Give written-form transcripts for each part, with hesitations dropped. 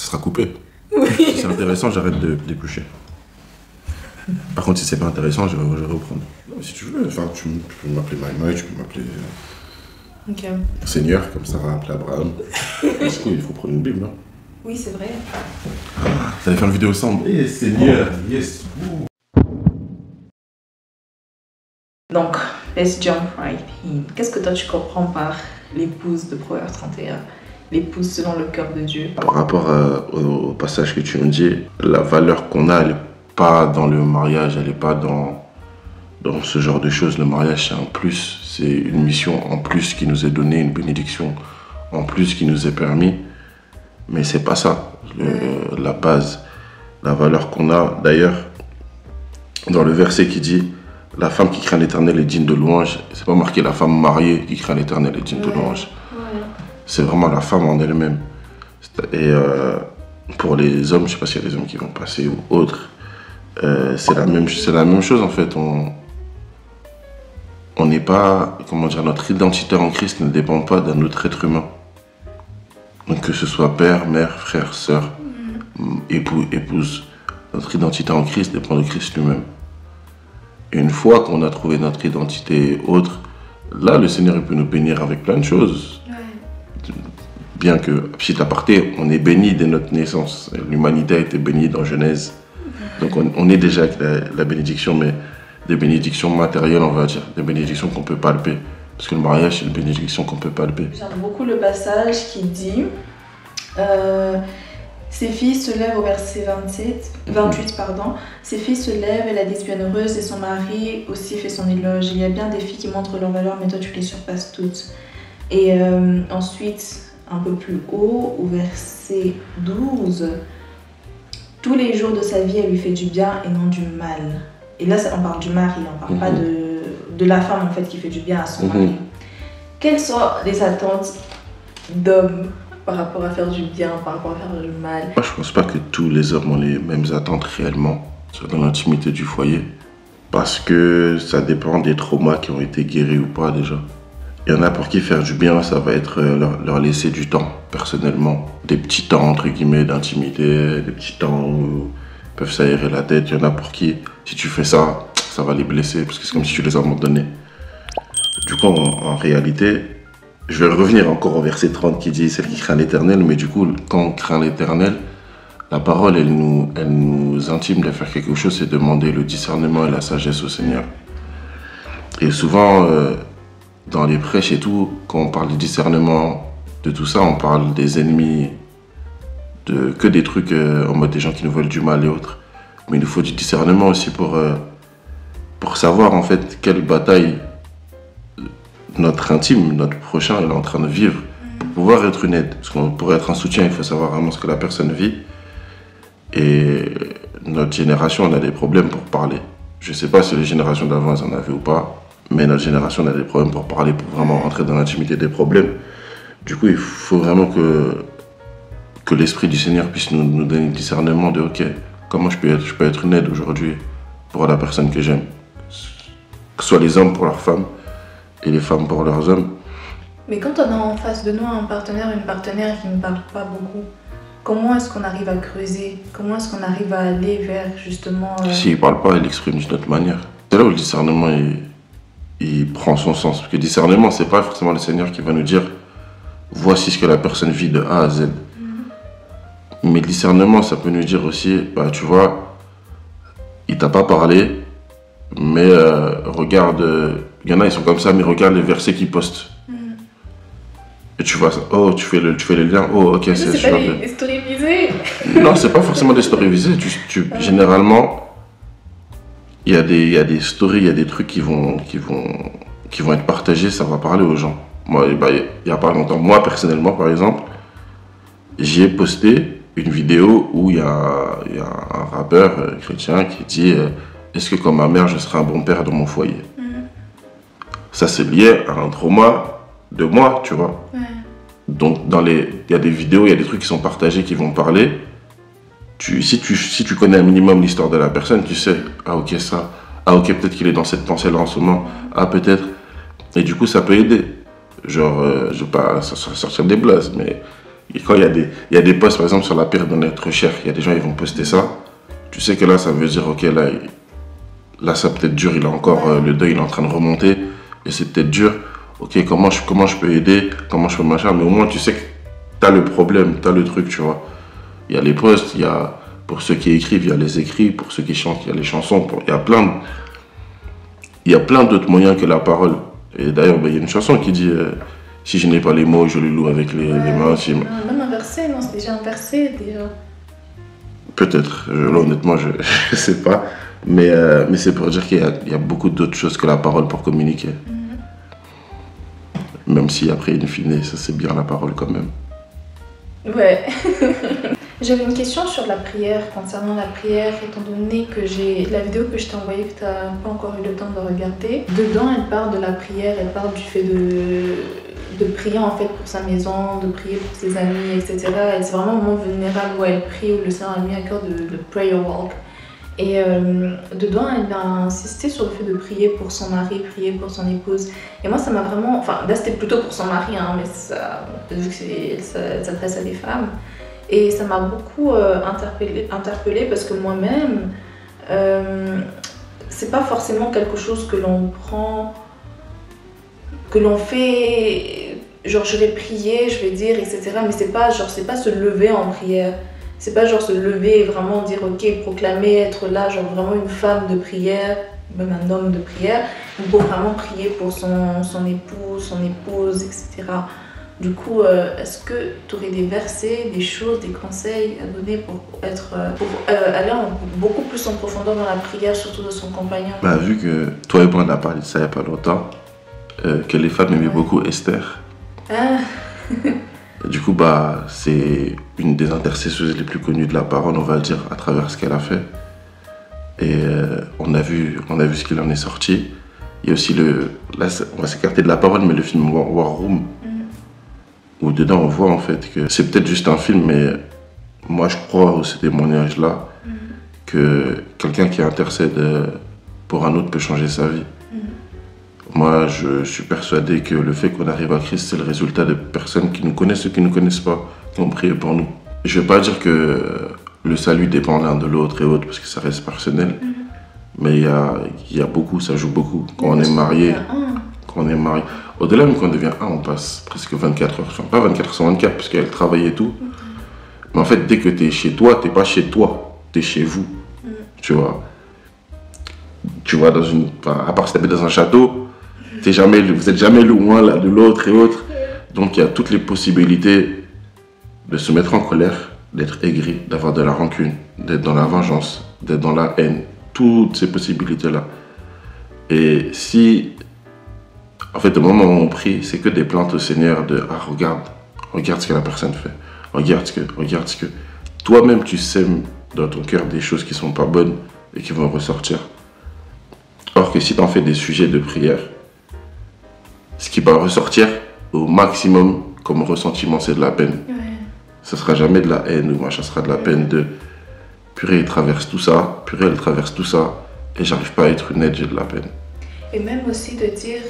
sera coupé. Oui. Si c'est intéressant, j'arrête d'éplucher. Par contre, si c'est pas intéressant, je vais reprendre. Non, si tu veux, enfin, tu peux m'appeler Maïmaï, tu peux m'appeler Seigneur, comme Sarah a appelé Abraham. Parce qu'il faut prendre une Bible, non? Oui, c'est vrai. Vous allez faire une vidéo ensemble. Eh, Seigneur, yes. Donc, let's jump right in. Qu'est-ce que toi tu comprends par l'épouse de Proverbe 31? L'épouse selon le cœur de Dieu. Par rapport au passage que tu me dis, la valeur qu'on a, elle n'est pas dans le mariage, elle n'est pas dans ce genre de choses. Le mariage, c'est un plus, c'est une mission en plus qui nous est donnée, une bénédiction en plus qui nous est permis. Mais c'est pas ça, la base, la valeur qu'on a. D'ailleurs, dans le verset qui dit « La femme qui craint l'Éternel est digne de louange », c'est pas marqué « La femme mariée qui craint l'Éternel est digne de louange ». C'est vraiment la femme en elle-même. Et pour les hommes, je sais pas s'il y a des hommes qui vont passer ou autres, c'est la même chose en fait. On n'est pas, comment dire, notre identité en Christ ne dépend pas d'un autre être humain. Donc que ce soit père, mère, frère, sœur, époux, épouse, notre identité en Christ dépend de Christ lui-même. Et une fois qu'on a trouvé notre identité autre, là le Seigneur il peut nous bénir avec plein de choses. Bien que, petit aparté, on est béni dès notre naissance. L'humanité a été bénie dans Genèse. Donc on est déjà avec la bénédiction, mais des bénédictions matérielles, on va dire, des bénédictions qu'on peut palper. Parce que le mariage, c'est une bénédiction qu'on peut palper. J'aime beaucoup le passage qui dit ses filles se lèvent au verset 28, pardon. Ses filles se lèvent et la disent bienheureuse et son mari aussi fait son éloge. Il y a bien des filles qui montrent leur valeur, mais toi tu les surpasses toutes. Et ensuite, un peu plus haut, au verset 12, tous les jours de sa vie, elle lui fait du bien et non du mal. Et là, on parle du mari, on parle pas de la femme en fait qui fait du bien à son mari. Quelles sont les attentes d'hommes par rapport à faire du bien, par rapport à faire du mal? Moi, je pense pas que tous les hommes ont les mêmes attentes réellement dans l'intimité du foyer. Parce que ça dépend des traumas qui ont été guéris ou pas déjà. Il y en a pour qui faire du bien, ça va être leur laisser du temps, personnellement. Des petits temps, entre guillemets, d'intimité, des petits temps où ils peuvent s'aérer la tête. Il y en a pour qui, si tu fais ça, ça va les blesser, parce que c'est comme si tu les as abandonnés. Du coup, en réalité, je vais revenir encore au verset 30 qui dit « Celle qui craint l'Éternel », mais du coup, quand on craint l'Éternel, la parole, elle nous intime de faire quelque chose, c'est demander le discernement et la sagesse au Seigneur. Et souvent, dans les prêches et tout, quand on parle du discernement, de tout ça, on parle des ennemis, que des trucs en mode des gens qui nous veulent du mal et autres. Mais il nous faut du discernement aussi pour savoir en fait quelle bataille notre intime, notre prochain est en train de vivre, pour pouvoir être une aide. Parce que pour être un soutien, il faut savoir vraiment ce que la personne vit. Et notre génération, on a des problèmes pour parler. Je ne sais pas si les générations d'avant, elles en avaient ou pas, mais notre génération, on a des problèmes pour parler, pour vraiment rentrer dans l'intimité des problèmes. Du coup, il faut vraiment que l'Esprit du Seigneur puisse nous donner le discernement de « Ok, comment je peux être une aide aujourd'hui pour la personne que j'aime ?» Que ce soit les hommes pour leurs femmes et les femmes pour leurs hommes. Mais quand on a en face de nous un partenaire, une partenaire qui ne parle pas beaucoup, comment est-ce qu'on arrive à creuser? Comment est-ce qu'on arrive à aller vers justement... S'il ne parle pas, il l'exprime d'une autre manière. C'est là où le discernement il prend son sens. Parce que le discernement, ce n'est pas forcément le Seigneur qui va nous dire « Voici ce que la personne vit de A à Z ». Mais le discernement, ça peut nous dire aussi, bah, tu vois, il t'a pas parlé, mais regarde, il y en a, ils sont comme ça, mais regarde les versets qu'ils postent. Et tu vois ça, oh, tu fais le lien, oh, ok, c'est pas des stories visées. Non, c'est pas forcément des stories visées. Généralement, il y a des stories, il y a des trucs qui vont être partagés, ça va parler aux gens. Moi, bah, il y a pas longtemps, moi personnellement, par exemple, j'ai posté une vidéo où il y a un rappeur chrétien qui dit est-ce que comme ma mère, je serai un bon père dans mon foyer? Ça, c'est lié à un trauma de moi, tu vois. Donc, il y a des vidéos, il y a des trucs qui sont partagés, qui vont parler. Si tu connais un minimum l'histoire de la personne, tu sais, ah ok, ça, ah ok, peut-être qu'il est dans cette pensée-là en ce moment, ah peut-être. Et du coup, ça peut aider. Genre, je ne vais pas sortir des blazes, mais Et quand il y a des posts, par exemple, sur la perte d'un être cher, il y a des gens qui vont poster ça. Tu sais que là, ça veut dire, ok, là ça peut être dur, il a encore le deuil, il est en train de remonter, et c'est peut-être dur. Ok, comment je peux aider, comment je peux machin, mais au moins tu sais que t'as le problème, t'as le truc, tu vois. Il y a les posts, il y a, pour ceux qui écrivent, il y a les écrits, pour ceux qui chantent, il y a les chansons, il y a plein d'autres moyens que la parole. Et d'ailleurs, il y a une chanson qui dit si je n'ai pas les mots, je les loue avec les mains. Même un verset, non, c'est déjà un verset, déjà. Peut-être, là honnêtement, je ne sais pas. Mais c'est pour dire qu'il y a beaucoup d'autres choses que la parole pour communiquer. Même si après, in fine, ça c'est bien la parole quand même. Ouais. J'avais une question sur la prière, concernant la prière, étant donné que j'ai la vidéo que je t'ai envoyée, que tu n'as pas encore eu le temps de regarder. Dedans, elle parle de la prière, elle parle du fait de prier en fait pour sa maison, de prier pour ses amis, etc. Et c'est vraiment un moment vulnérable où elle prie, où le Seigneur a mis à cœur de prayer walk. Et dedans, elle a insisté sur le fait de prier pour son mari, prier pour son épouse. Et moi, ça m'a vraiment... Enfin, là, c'était plutôt pour son mari, hein, mais ça, vu que ça s'adresse à des femmes. Et ça m'a beaucoup interpellée parce que moi-même, c'est pas forcément quelque chose que l'on prend, que l'on fait, genre je vais prier, je vais dire, etc. Mais c'est pas se lever en prière. C'est pas genre se lever et vraiment dire ok, proclamer, être là, genre vraiment une femme de prière, même un homme de prière, pour vraiment prier pour son époux, son épouse, etc. Du coup, est-ce que tu aurais des versets, des choses, des conseils à donner pour aller beaucoup plus en profondeur dans la prière, surtout de son compagnon? Vu que toi et moi on a parlé de ça il n'y a pas longtemps, que les femmes aimaient beaucoup Esther. Ah. Du coup, c'est une des intercesseuses les plus connues de la parole, on va le dire, à travers ce qu'elle a fait. Et on a vu ce qu'il en est sorti. Il y a aussi là, on va s'écarter de la parole, mais le film War Room, où dedans on voit en fait que c'est peut-être juste un film, mais moi je crois à ce témoignage-là, que quelqu'un qui intercède pour un autre peut changer sa vie. Moi, je suis persuadé que le fait qu'on arrive à Christ, c'est le résultat de personnes qui nous connaissent ou qui ne nous connaissent pas, qui ont prié pour nous. Je ne vais pas dire que le salut dépend l'un de l'autre et autres, parce que ça reste personnel, mais il y a beaucoup, ça joue beaucoup. Quand on est marié, au-delà même quand on devient un, on passe presque 24 heures, enfin pas 24 sur 24, parce qu'elle travaille et tout. Mais en fait, dès que tu es chez toi, tu n'es pas chez toi, tu es chez vous, tu vois. Tu vois, à part si tu habites dans un château, vous n'êtes jamais loin l'un de l'autre et autres. Donc il y a toutes les possibilités de se mettre en colère, d'être aigri, d'avoir de la rancune, d'être dans la vengeance, d'être dans la haine. Toutes ces possibilités-là. Et si, en fait, au moment où on prie, c'est que des plaintes au Seigneur de « Ah, regarde ce que la personne fait. Regarde ce que... » Toi-même, tu sèmes dans ton cœur des choses qui ne sont pas bonnes et qui vont ressortir. Or que si tu en fais des sujets de prière, ce qui va ressortir au maximum comme ressentiment, c'est de la peine. Ce ne sera jamais de la haine ou machin, ce sera de la peine de purée, il traverse tout ça, purée, elle traverse tout ça, et j'arrive pas à être honnête, j'ai de la peine. Et même aussi de dire,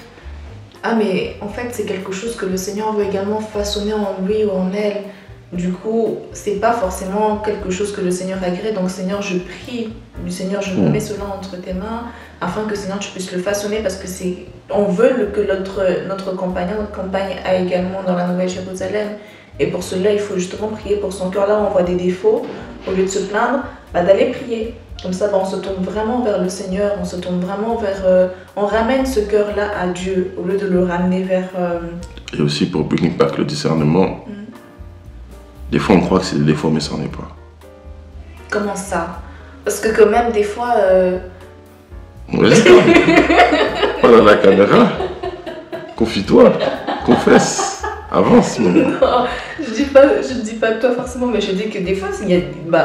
ah mais en fait c'est quelque chose que le Seigneur veut également façonner en lui ou en elle. Du coup, c'est pas forcément quelque chose que le Seigneur agrée. Donc Seigneur, je prie du Seigneur, je mets cela entre tes mains, afin que Seigneur tu puisses le façonner, parce que on veut que notre compagnon, notre compagne aille également dans la Nouvelle Jérusalem. Et pour cela, il faut justement prier pour son cœur. Là, on voit des défauts, au lieu de se plaindre, d'aller prier. Comme ça, on se tourne vraiment vers le Seigneur, on se tourne vraiment vers... on ramène ce cœur-là à Dieu, au lieu de le ramener vers... Et aussi pour bring back le discernement. Des fois, on croit que c'est des défauts, mais ça n'en est pas. Comment ça? Parce que quand même, des fois... Ouais, voilà la caméra. Confie-toi, confesse, avance. Non, je dis pas que toi forcément, mais je dis que des fois,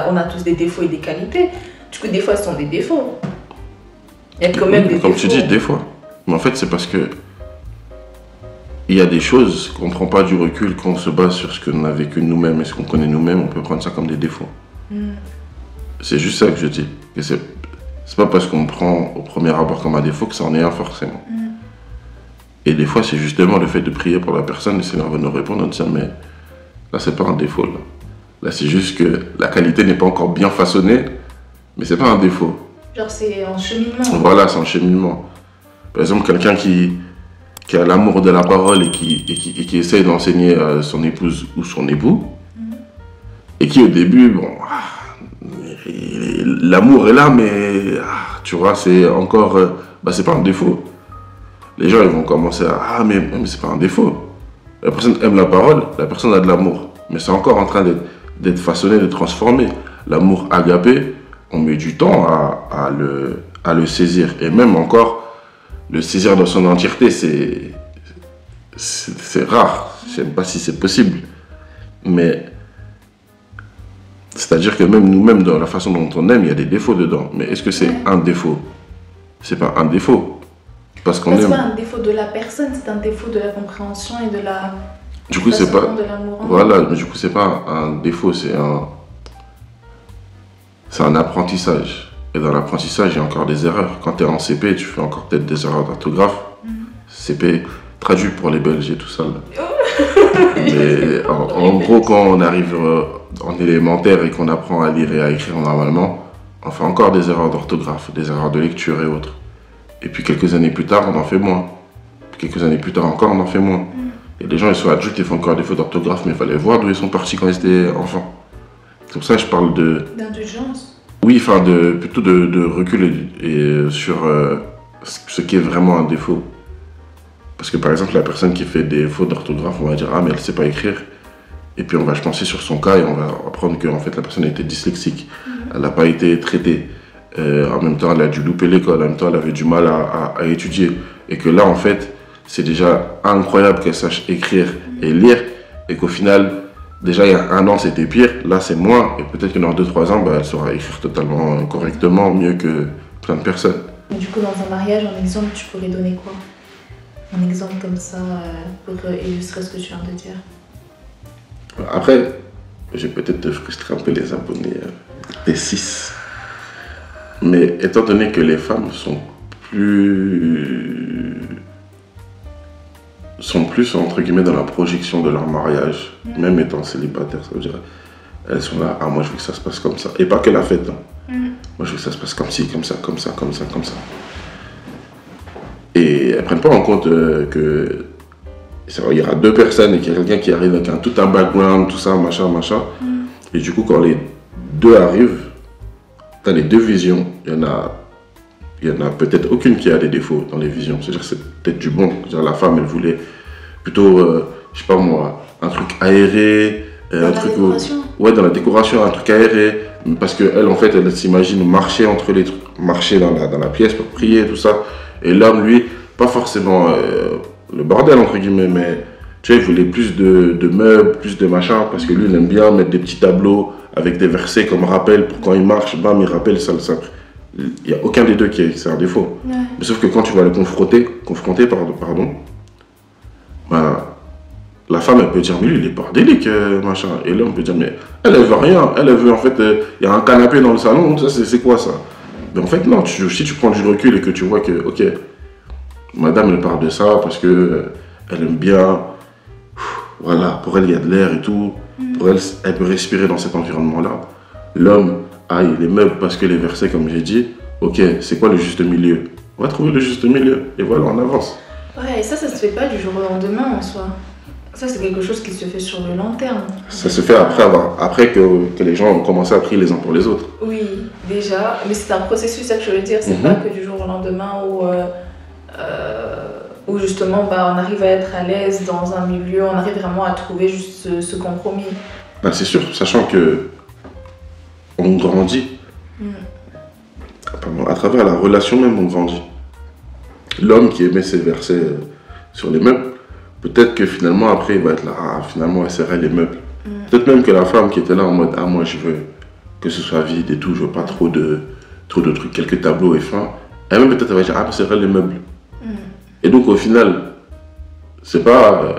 on a tous des défauts et des qualités. Du coup, des fois, ce sont des défauts. Il y a quand même des défauts. Comme tu dis, des fois. Mais en fait, c'est parce que il y a des choses qu'on ne prend pas du recul, quand on se base sur ce qu'on a vécu nous-mêmes et ce qu'on connaît nous-mêmes, on peut prendre ça comme des défauts. C'est juste ça que je dis. Que c'est pas parce qu'on prend au premier abord comme un défaut que ça en est un forcément. Et des fois, c'est justement le fait de prier pour la personne, le Seigneur va nous répondre en disant, mais Là, c'est pas un défaut. Là c'est juste que la qualité n'est pas encore bien façonnée, mais c'est pas un défaut. Genre, c'est en cheminement. Voilà, c'est un cheminement. Par exemple, quelqu'un qui a l'amour de la parole et qui essaye d'enseigner son épouse ou son époux, et qui au début, bon, l'amour est là, mais tu vois, c'est encore, c'est pas un défaut. Les gens ils vont commencer à mais c'est pas un défaut. La personne aime la parole, la personne a de l'amour, mais c'est encore en train d'être façonné, de transformer. L'amour agapé, on met du temps à le saisir, et même encore le saisir dans son entièreté, c'est rare. Je sais pas si c'est possible, mais c'est-à-dire que même nous-mêmes, dans la façon dont on aime, il y a des défauts dedans. Mais est-ce que c'est un défaut? C'est pas un défaut. Parce qu'on aime. C'est pas un défaut de la personne, c'est un défaut de la compréhension et de la. Du coup, c'est pas. De l'amour. Voilà, mais du coup, c'est pas un défaut, c'est un apprentissage. Et dans l'apprentissage, il y a encore des erreurs. Quand tu es en CP, tu fais encore peut-être des erreurs d'orthographe. CP, traduit pour les Belges et tout ça. Mais en gros, quand on arrive en élémentaire et qu'on apprend à lire et à écrire normalement, on fait encore des erreurs d'orthographe, des erreurs de lecture et autres. Et puis quelques années plus tard, on en fait moins. Puis quelques années plus tard encore, on en fait moins. Et les gens, ils sont adultes, ils font encore des fautes d'orthographe, mais il fallait voir d'où ils sont partis quand ils étaient enfants. C'est pour ça que je parle d'indulgence. Oui, enfin, plutôt de recul sur ce qui est vraiment un défaut. Parce que par exemple, la personne qui fait des fautes d'orthographe, on va dire « Ah, mais elle ne sait pas écrire ». Et puis on va penser sur son cas et on va apprendre qu'en fait la personne était dyslexique. Elle n'a pas été traitée. En même temps, elle a dû louper l'école. En même temps, elle avait du mal à étudier. Et que là, en fait, c'est déjà incroyable qu'elle sache écrire et lire. Et qu'au final, déjà il y a 1 an, c'était pire. Là, c'est moins. Et peut-être que dans 2-3 ans, elle saura écrire totalement correctement, mieux que plein de personnes. Du coup, dans un mariage, en exemple, tu pourrais donner quoi? Un exemple comme ça pour illustrer ce que tu viens de dire. Après, je vais peut-être te frustrer un peu les abonnés des 6. Mais étant donné que les femmes sont plus entre guillemets dans la projection de leur mariage, même étant célibataires, ça veut dire elles sont là, moi je veux que ça se passe comme ça. Et pas que la fête. Moi je veux que ça se passe comme ci, comme ça, comme ça, comme ça, comme ça. Et elles ne prennent pas en compte que il y aura 2 personnes et qu'il y a quelqu'un qui arrive avec tout un background, tout ça, machin, machin. Et du coup, quand les 2 arrivent, tu as les 2 visions. Il y en a peut-être aucune qui a des défauts dans les visions. C'est-à-dire que c'est peut-être du bon. C'est-à-dire la femme, elle voulait plutôt, je sais pas moi, un truc aéré. Dans la décoration. Ouais, dans la décoration, un truc aéré. Parce qu'elle, en fait, elle s'imagine marcher entre les trucs, marcher dans la pièce pour prier, tout ça. Et l'homme, lui, pas forcément le bordel, entre guillemets, mais tu vois, il voulait plus de meubles, plus de machin, parce que lui, il aime bien mettre des petits tableaux avec des versets comme rappel pour quand il marche, bam, il rappelle ça. Il n'y a aucun des deux c'est un défaut. Ouais. Mais sauf que quand tu vas le confronter, la femme, elle peut dire, mais lui, il est bordélique, machin. Et l'homme peut dire, mais elle veut rien. Elle veut, en fait, il y a un canapé dans le salon, ça, c'est quoi ça? Mais en fait, non, si tu prends du recul et que tu vois que, ok, madame, elle parle de ça parce que elle aime bien, voilà, pour elle, il y a de l'air et tout. Pour elle, elle peut respirer dans cet environnement-là. L'homme, les meubles parce que les versets, comme j'ai dit, ok, c'est quoi le juste milieu? On va trouver le juste milieu. Et voilà, on avance. Ouais, et ça se fait pas du jour au lendemain en soi. Ça, c'est quelque chose qui se fait sur le long terme. Ça se fait après que les gens ont commencé à prier les uns pour les autres. Oui, déjà. Mais c'est un processus, ça que je veux dire. C'est pas que du jour au lendemain où justement on arrive à être à l'aise dans un milieu, on arrive vraiment à trouver juste ce compromis. C'est sûr, sachant que on grandit. À travers la relation même, on grandit. L'homme qui aimait ses versets sur les meubles, peut-être que finalement, après, il va être là, finalement, elle serrait les meubles. Peut-être même que la femme qui était là en mode, moi, je veux que ce soit vide et tout, je veux pas trop de trucs, quelques tableaux et fin. Elle-même, peut-être, elle va dire, serrer les meubles. Et donc, au final, c'est pas,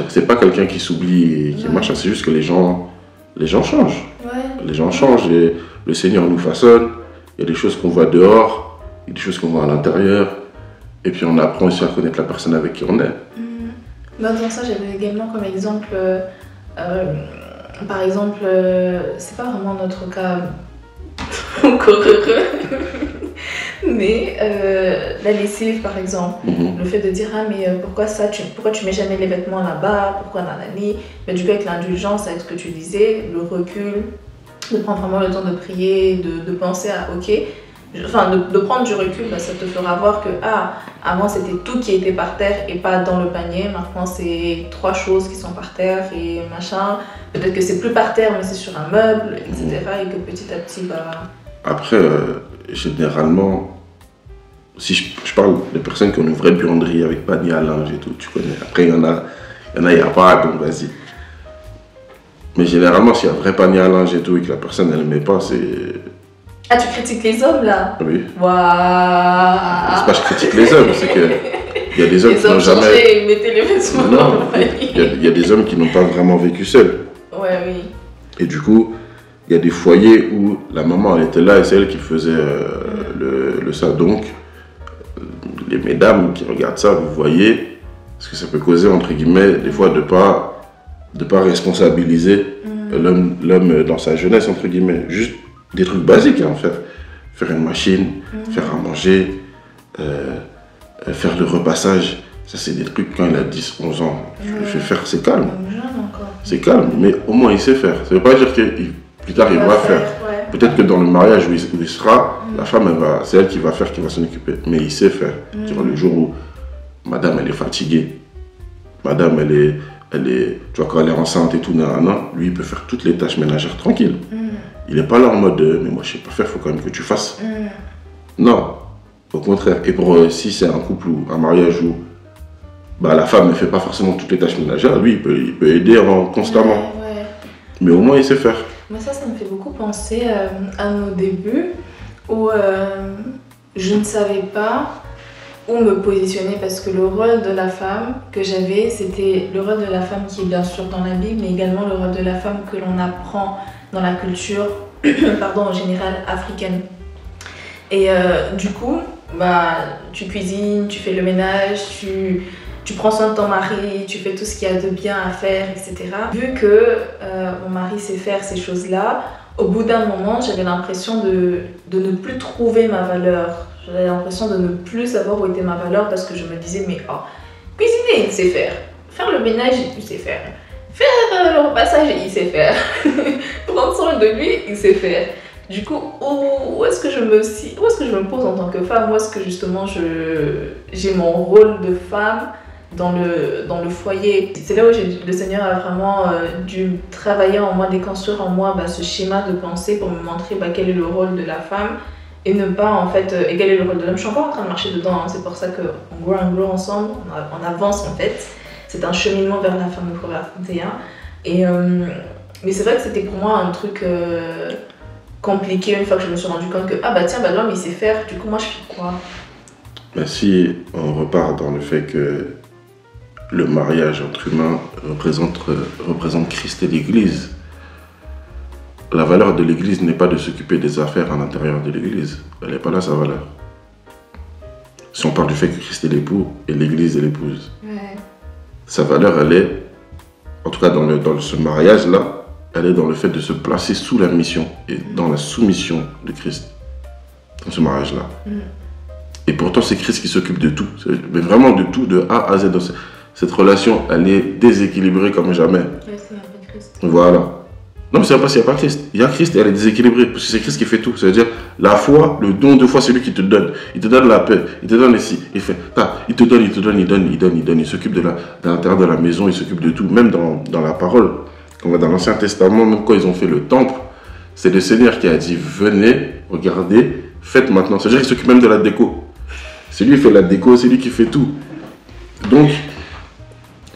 c'est pas quelqu'un qui s'oublie et qui machin, c'est juste que les gens changent. Ouais. Les gens changent et le Seigneur nous façonne. Il y a des choses qu'on voit dehors, il y a des choses qu'on voit à l'intérieur. Et puis on apprend aussi à connaître la personne avec qui on est. Dans ça, j'avais également comme exemple Par exemple, c'est pas vraiment notre cas encore heureux, mais la lessive par exemple, le fait de dire ah mais pourquoi tu mets jamais les vêtements là-bas, pourquoi nanani, mais du coup avec l'indulgence, avec ce que tu disais, le recul, de prendre vraiment le temps de prier, de penser à ok, enfin de prendre du recul, bah, ça te fera voir que avant c'était tout qui était par terre et pas dans le panier, maintenant c'est 3 choses qui sont par terre et machin, peut-être que c'est plus par terre mais c'est sur un meuble, etc. Et que petit à petit bah... Après, généralement, si je parle de personnes qui ont une vraie buanderie avec panier à linge et tout, tu connais. Après, il y en a, il n'y a pas, donc vas-y. Mais généralement, s'il y a un vrai panier à linge et tout et que la personne elle ne met pas, c'est... Ah, tu critiques les hommes là? Oui. Waouh. C'est pas que je critique les hommes, c'est que il y a des hommes qui n'ont jamais... mettez les vêtements dans le panier. Il y a des hommes qui n'ont pas vraiment vécu seuls. Ouais, oui. Et du coup, il y a des foyers où la maman elle était là et c'est elle qui faisait le ça. Donc, les mesdames qui regardent ça, vous voyez ce que ça peut causer, entre guillemets, des fois de pas responsabiliser l'homme dans sa jeunesse, entre guillemets. Juste des trucs basiques, hein, faire une machine, faire à manger, faire le repassage. Ça, c'est des trucs quand il a 10, 11 ans. Je fais faire, c'est calme. C'est calme, mais au moins il sait faire. Ça ne veut pas dire que plus tard il va faire. Ouais. Peut-être que dans le mariage où il sera, la femme, c'est elle qui va faire, qui va s'en occuper. Mais il sait faire. Tu vois, le jour où madame, elle est fatiguée, madame, elle est, tu vois, quand elle est enceinte et tout, lui, il peut faire toutes les tâches ménagères tranquille. Il n'est pas là en mode, mais moi, je sais pas faire, il faut quand même que tu fasses. Non, au contraire. Et si c'est un couple ou un mariage où bah, la femme ne fait pas forcément toutes les tâches ménagères, lui, il peut aider constamment. Ouais. Mais au moins, il sait faire. Moi, ça me fait beaucoup penser à nos débuts où je ne savais pas où me positionner parce que le rôle de la femme que j'avais, c'était le rôle de la femme qui est bien sûr dans la Bible, mais également le rôle de la femme que l'on apprend dans la culture, en général africaine. Et du coup, bah, tu cuisines, tu fais le ménage, tu prends soin de ton mari, tu fais tout ce qu'il y a de bien à faire, etc. Vu que mon mari sait faire ces choses-là, au bout d'un moment, j'avais l'impression de ne plus trouver ma valeur. J'avais l'impression de ne plus savoir où était ma valeur parce que je me disais, mais cuisiner, il sait faire. Faire le ménage, il sait faire. Faire le repassage, il sait faire. Prendre soin de lui, il sait faire. Du coup, où est-ce que je me pose en tant que femme? Où est-ce que justement j'ai mon rôle de femme dans le foyer? C'est là où le Seigneur a vraiment dû travailler en moi, déconstruire en moi ce schéma de pensée pour me montrer quel est le rôle de la femme et ne pas en fait quel est le rôle de l'homme. Je suis encore en train de marcher dedans, hein. C'est pour ça qu'on grow ensemble, on avance en fait. C'est un cheminement vers la femme de Proverbe 31. Mais c'est vrai que c'était pour moi un truc compliqué une fois que je me suis rendu compte que l'homme il sait faire, du coup moi je fais quoi? Si on repart dans le fait que le mariage entre humains représente Christ et l'Église, la valeur de l'Église n'est pas de s'occuper des affaires à l'intérieur de l'Église. Elle n'est pas là sa valeur. Si on parle du fait que Christ est l'époux et l'Église est l'épouse, sa valeur elle est, en tout cas dans ce mariage-là, elle est dans le fait de se placer sous la mission et dans la soumission de Christ, dans ce mariage-là. Et pourtant, c'est Christ qui s'occupe de tout, mais vraiment de tout, de A à Z. Dans cette relation, elle est déséquilibrée comme jamais. Voilà. Non, mais c'est pas s'il n'y a pas Christ. Il y a Christ et elle est déséquilibrée, parce que c'est Christ qui fait tout. C'est-à-dire, la foi, le don de foi, c'est lui qui te donne. Il te donne la paix, il te donne les si, il fait, il te donne, il donne. Il s'occupe de l'intérieur de la maison, il s'occupe de tout, même dans la parole. Dans l'Ancien Testament, même quand ils ont fait le temple, c'est le Seigneur qui a dit, venez, regardez, faites maintenant. C'est-à-dire qu'il s'occupe même de la déco. C'est lui qui fait la déco, c'est lui qui fait tout. Donc,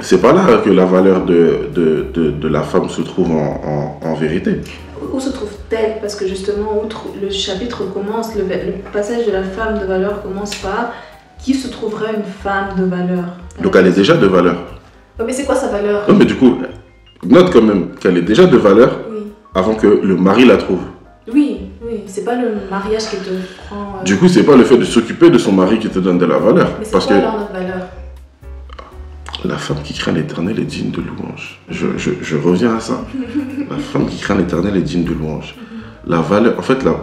c'est pas là que la valeur de la femme se trouve en vérité. Où se trouve-t-elle? Parce que justement, le chapitre commence, le passage de la femme de valeur commence par qui se trouvera une femme de valeur. Donc elle est déjà de valeur. Mais c'est quoi sa valeur? Non, mais du coup, note quand même qu'elle est déjà de valeur avant que le mari la trouve. Oui, c'est pas le mariage qui te prend... Du coup, c'est pas le fait de s'occuper de son mari qui te donne de la valeur. Mais c'est quoi alors notre valeur? La femme qui craint l'Éternel est digne de louange. Je reviens à ça. La femme qui craint l'Éternel est digne de louange. La valeur, en fait, là,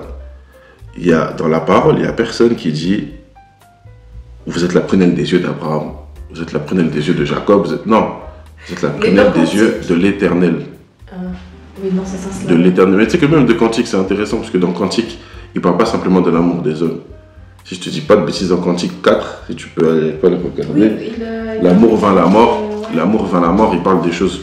dans la parole, il n'y a personne qui dit vous êtes la prunelle des yeux d'Abraham, vous êtes la prunelle des yeux de Jacob, non, vous êtes la prunelle des yeux de l'Éternel. Oui, non, c'est ça. De l'Éternel. Mais tu sais que même de Cantique, c'est intéressant parce que dans Cantique, il ne parle pas simplement de l'amour des hommes. Si je te dis pas de bêtises, dans Cantique 4, si tu peux aller le regarder, l'amour vint la mort. L'amour vint la mort, il parle des choses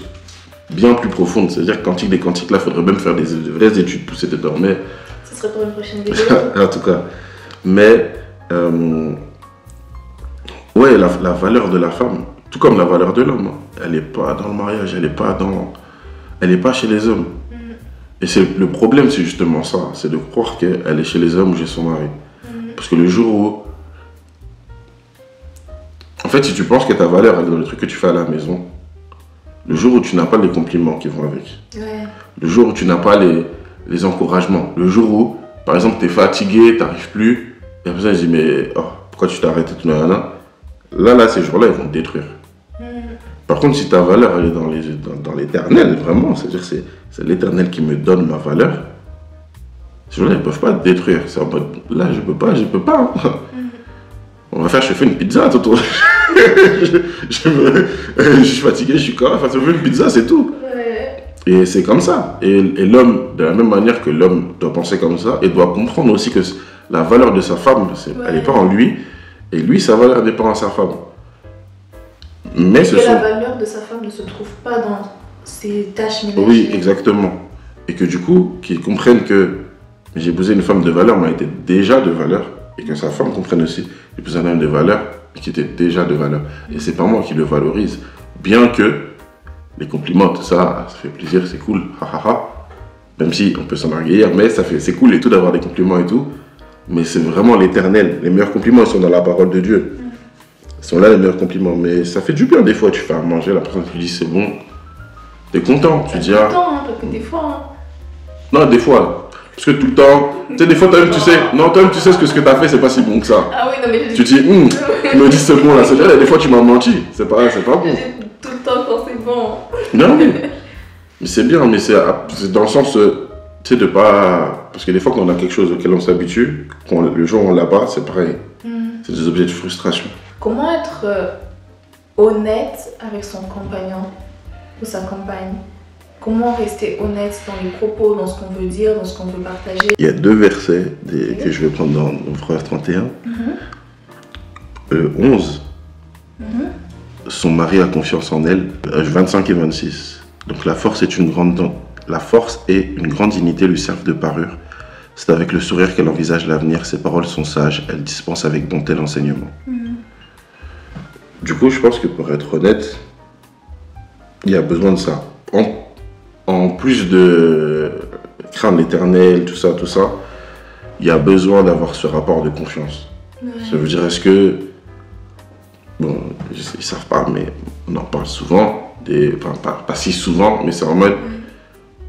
bien plus profondes. C'est-à-dire que Cantique des Cantiques, là, il faudrait même faire des vraies études pousser dedans. Mais... Ce serait pour une prochaine vidéo. En tout cas. Mais, ouais, la valeur de la femme, tout comme la valeur de l'homme, elle n'est pas dans le mariage, elle n'est pas chez les hommes. Et le problème, c'est justement ça, c'est de croire qu'elle est chez les hommes ou chez son mari. Parce que le jour où... En fait, si tu penses que ta valeur, elle est dans le truc que tu fais à la maison, le jour où tu n'as pas les compliments qui vont avec, le jour où tu n'as pas les encouragements, le jour où, par exemple, tu es fatigué, tu n'arrives plus, et la personne dit, mais pourquoi tu t'es arrêté tout là, ces jours-là, ils vont te détruire. Par contre, si ta valeur, elle est dans l'éternel, vraiment, c'est-à-dire c'est l'éternel qui me donne ma valeur, ces jours-là, ils ne peuvent pas te détruire. C'est en mode, là, je peux pas. On va faire chauffer une pizza, Toto. Je suis fatigué, je suis quand même, faire chauffer une pizza, c'est tout. Et c'est comme ça. Et l'homme, de la même manière que l'homme doit penser comme ça, et doit comprendre aussi que la valeur de sa femme, elle n'est pas en lui, et lui, sa valeur dépend à sa femme. Mais la valeur de sa femme ne se trouve pas dans ses tâches ménagères. Oui, exactement. Et que du coup, qu'ils comprennent que j'ai épousé une femme de valeur, mais elle était déjà de valeur, et que sa femme comprenne aussi, j'ai épousé un homme de valeur, qui était déjà de valeur. Et c'est pas moi qui le valorise. Bien que les compliments, tout ça, ça fait plaisir, c'est cool, même si on peut s'en orgueillir, mais c'est cool et tout d'avoir des compliments et tout. Mais c'est vraiment l'éternel. Les meilleurs compliments, ils sont dans la parole de Dieu. Ils sont là, les meilleurs compliments. Mais ça fait du bien, des fois, tu fais à manger, la personne te dit c'est bon. T'es content, tu dis parce que des fois... Non, des fois. Parce que tout le temps, tu sais, des fois, toi-même, tu sais ce que tu as fait, c'est pas si bon que ça. Ah oui, non, mais tu dis, tu me dis c'est bon, là, c'est vrai, des fois, tu m'as menti. C'est pas bon. Tout le temps quand c'est bon. Non, mais c'est bien, mais c'est dans le sens, tu sais, de pas... Parce que des fois, quand on a quelque chose auquel on s'habitue, le jour où on l'a pas, c'est pareil. C'est des objets de frustration. Comment être honnête avec son compagnon ou sa compagne? Comment rester honnête dans les propos, dans ce qu'on veut dire, dans ce qu'on veut partager? Il y a 2 versets que je vais prendre dans Proverbe 31. 11. Son mari a confiance en elle. 25 et 26. Donc la force et une grande dignité lui servent de parure. C'est avec le sourire qu'elle envisage l'avenir. Ses paroles sont sages. Elle dispense avec bonté l'enseignement. Du coup, je pense que pour être honnête, il y a besoin de ça. En plus de craindre l'éternel, tout ça, il y a besoin d'avoir ce rapport de confiance. Ça veut dire, est-ce que... Bon, ils savent pas, mais on en parle souvent. Pas si souvent, mais c'est en mode...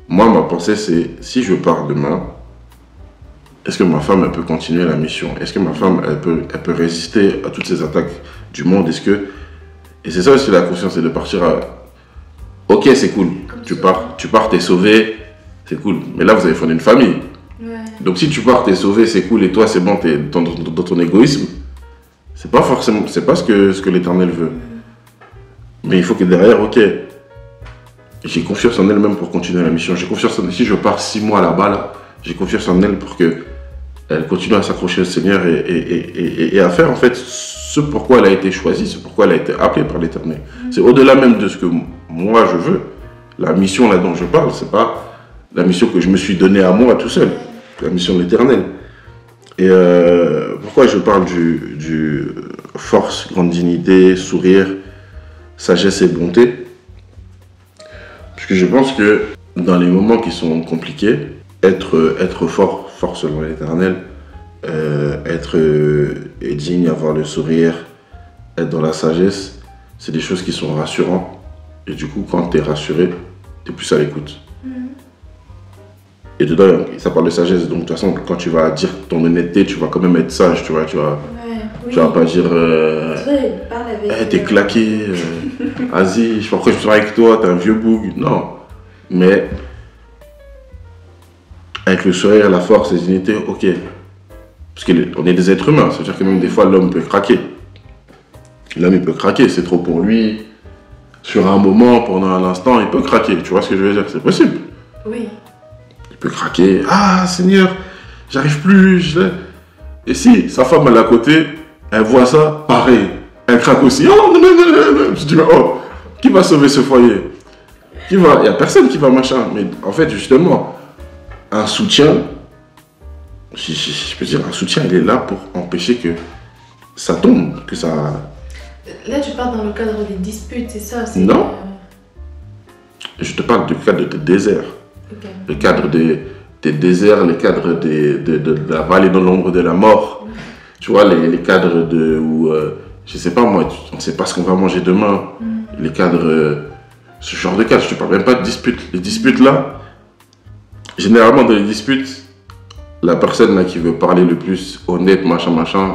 Moi, ma pensée, c'est, si je pars demain, est-ce que ma femme, elle peut continuer la mission? Est-ce que ma femme, elle peut résister à toutes ces attaques du monde? Et c'est ça aussi la confiance, c'est de partir à... Ok, c'est cool. Tu pars, t'es sauvé, c'est cool. Mais là, vous avez fondé une famille. Donc si tu pars, t'es sauvé, c'est cool, et toi, c'est bon, t'es dans ton égoïsme, c'est pas ce que l'Éternel veut. Mais il faut que derrière, ok, j'ai confiance en elle même pour continuer la mission. J'ai confiance en elle. Si je pars 6 mois là-bas, là, j'ai confiance en elle pour qu'elle continue à s'accrocher au Seigneur et à faire en fait ce pourquoi elle a été choisie, ce pourquoi elle a été appelée par l'Éternel. C'est au-delà même de ce que moi je veux. La mission là dont je parle, c'est pas la mission que je me suis donnée à moi tout seul. La mission de l'Éternel. Et pourquoi je parle du force, grande dignité, sourire, sagesse et bonté? Parce que je pense que dans les moments qui sont compliqués, être fort selon l'Éternel, être digne, avoir le sourire, être dans la sagesse, c'est des choses qui sont rassurantes. Et du coup, quand tu es rassuré, tu es plus à l'écoute. Et dedans, ça parle de sagesse. Donc, de toute façon, quand tu vas dire ton honnêteté, tu vas quand même être sage, tu vois. Oui. Tu vas pas dire Parle avec. t'es claqué, vas-y, je sais pas pourquoi je suis avec toi, t'es un vieux boug. Non. Mais avec le sourire, la force, la dignité, ok. Parce qu'on est des êtres humains, ça veut dire que même des fois l'homme peut craquer. L'homme il peut craquer, c'est trop pour lui. Sur un moment, pendant un instant, il peut craquer. Tu vois ce que je veux dire? C'est possible. Oui. Il peut craquer. Ah Seigneur, j'arrive plus. Et si sa femme elle est à côté, elle voit ça, pareil. Elle craque aussi. Oh non, non, non, non, non. Je dis, mais oh, qui va sauver ce foyer? Qui va? Il n'y a personne qui va machin. Mais en fait, justement, un soutien, je peux dire, un soutien, il est là pour empêcher que ça tombe, que ça... Là, tu parles dans le cadre des disputes, c'est ça? Non. Je te parle du cadre de déserts. Okay. Le cadre des déserts, les cadres de la vallée dans l'ombre de la mort. Tu vois, les cadres où, je sais pas moi, on ne sait pas ce qu'on va manger demain. Les cadres, ce genre de cadre, je te parle même pas de disputes. Les disputes là, généralement dans les disputes, la personne là qui veut parler le plus honnête, machin,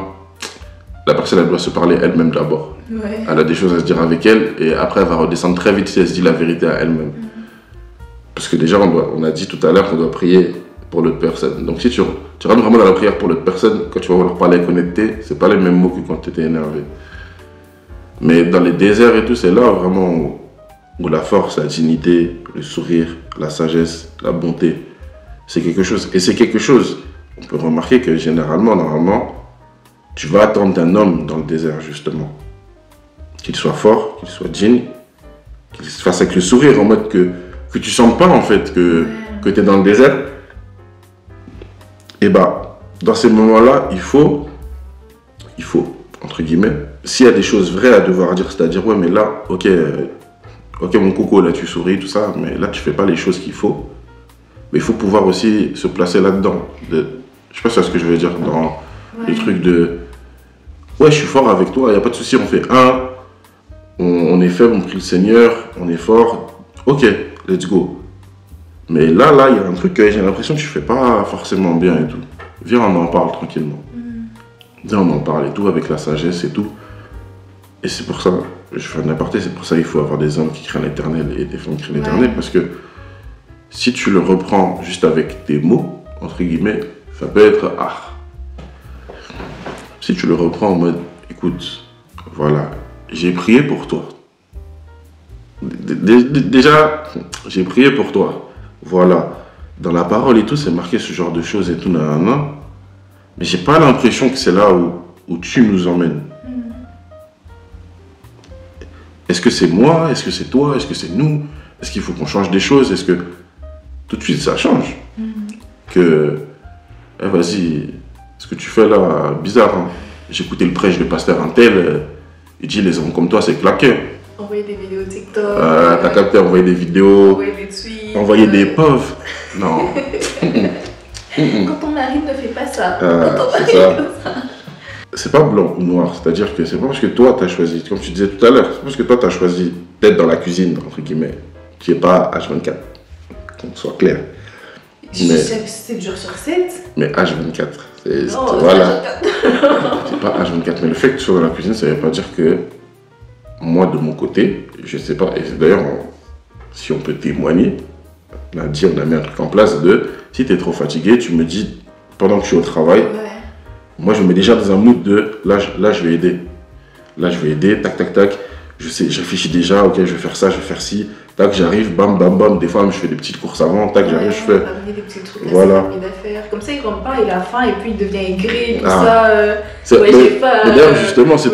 la personne elle doit se parler elle-même d'abord. Ouais. Elle a des choses à se dire avec elle et après elle va redescendre très vite si elle se dit la vérité à elle-même. Parce que déjà on a dit tout à l'heure qu'on doit prier pour l'autre personne. Donc si tu rentres vraiment dans la prière pour l'autre personne, quand tu vas leur parler avec honnêteté, c'est pas les mêmes mots que quand tu étais énervé. Mais dans les déserts et tout, c'est là vraiment où la force, la dignité, le sourire, la sagesse, la bonté, c'est quelque chose. Et c'est quelque chose, on peut remarquer que généralement, normalement, tu vas attendre d'un homme dans le désert justement. Qu'il soit fort, qu'il soit digne, qu'il se fasse avec le sourire en mode que tu sens pas en fait que tu es dans le désert. Et bah, dans ces moments-là, il faut, entre guillemets, s'il y a des choses vraies à devoir dire, c'est-à-dire, ouais, mais là, ok mon coco, là tu souris, tout ça, mais là tu fais pas les choses qu'il faut. Mais il faut pouvoir aussi se placer là-dedans. Je sais pas si c'est ce que je veux dire, dans le truc de, ouais, je suis fort avec toi, il n'y a pas de souci, on fait un, on est faible, on prie le Seigneur, on est fort, ok, let's go. Mais là, il y a un truc que j'ai l'impression que tu fais pas forcément bien et tout. Viens, on en parle tranquillement. Viens, on en parle et tout, avec la sagesse et tout. Et c'est pour ça, je fais un aparté, c'est pour ça qu'il faut avoir des hommes qui craignent l'éternel et des femmes qui craignent l'éternel, parce que si tu le reprends juste avec tes mots, entre guillemets, ça peut être Si tu le reprends en mode, écoute, voilà, j'ai prié pour toi. Déjà, j'ai prié pour toi. Voilà, dans la parole et tout, c'est marqué ce genre de choses et tout, nanana. Mais j'ai pas l'impression que c'est là où tu nous emmènes. Est-ce que c'est moi? Est-ce que c'est toi? Est-ce que c'est nous? Est-ce qu'il faut qu'on change des choses? Est-ce que tout de suite ça change? Que, vas-y, ce que tu fais là, bizarre. Hein? J'ai écouté le prêche de pasteur Intel, il dit les hommes comme toi, c'est claqué. Envoyer des vidéos TikTok. T'as capté, envoyer des vidéos. Envoyer des tweets. Envoyer des pauvres. Non. Quand ton mari ne fait pas ça. C'est ça. C'est pas blanc ou noir, c'est-à-dire que c'est pas parce que toi t'as choisi, comme tu disais tout à l'heure, c'est pas parce que toi t'as choisi d'être dans la cuisine, entre guillemets, qui est pas H24, qu'on soit clair. Mais 7 jours sur 7. Mais H24, voilà. C'est pas H24, mais le fait que tu sois dans la cuisine, ça veut pas dire que moi de mon côté, je sais pas, et d'ailleurs, si on peut témoigner, on a mis un truc en place de, si t'es trop fatigué, tu me dis, pendant que je suis au travail, moi, je me mets déjà dans un mood de là, je vais aider. Là, je vais aider, tac, tac, tac. Je réfléchis déjà, ok, je vais faire ça, je vais faire ci. Tac, j'arrive, bam, bam, bam. Des fois, je fais des petites courses avant, tac, j'arrive, je fais. Amener des petits trucs voilà. D'affaires. Comme ça, il rentre pas, il a faim et puis il devient aigri, tout ça. Mais d'ailleurs, justement, c'est